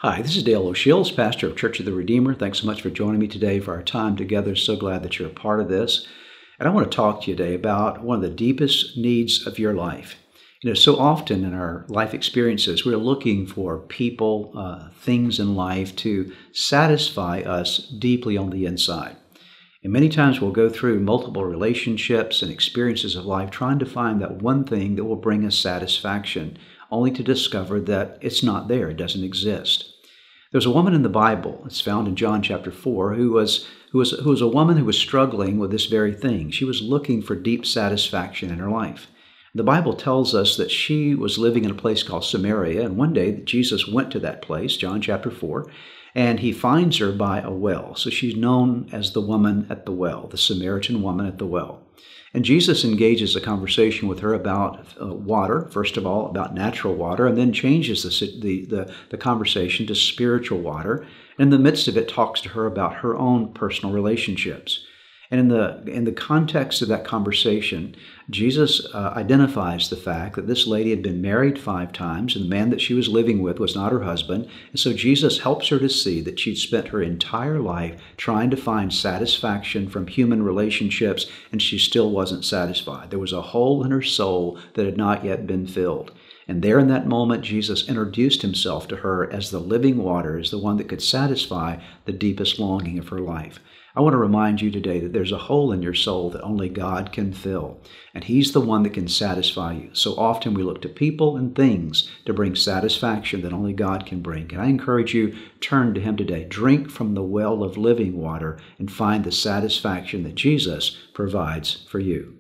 Hi, this is Dale O'Shields, pastor of Church of the Redeemer. Thanks so much for joining me today for our time together. So glad that you're a part of this. And I want to talk to you today about one of the deepest needs of your life. So often in our life experiences, we're looking for people, things in life to satisfy us deeply on the inside. And many times we'll go through multiple relationships and experiences of life trying to find that one thing that will bring us satisfaction, only to discover that it's not there, it doesn't exist. There's a woman in the Bible, it's found in John chapter 4, who was a woman who was struggling with this very thing. She was looking for deep satisfaction in her life. The Bible tells us that she was living in a place called Samaria, and one day Jesus went to that place, John chapter 4, and he finds her by a well. So she's known as the woman at the well, the Samaritan woman at the well. And Jesus engages a conversation with her about water, first of all, about natural water, and then changes the conversation to spiritual water. And in the midst of it, talks to her about her own personal relationships. And in the context of that conversation, Jesus identifies the fact that this lady had been married 5 times, and the man that she was living with was not her husband. And so Jesus helps her to see that she'd spent her entire life trying to find satisfaction from human relationships, and she still wasn't satisfied. There was a hole in her soul that had not yet been filled. And there in that moment, Jesus introduced himself to her as the living water, as the one that could satisfy the deepest longing of her life. I want to remind you today that there's a hole in your soul that only God can fill, and he's the one that can satisfy you. So often we look to people and things to bring satisfaction that only God can bring. And I encourage you, turn to him today. Drink from the well of living water and find the satisfaction that Jesus provides for you.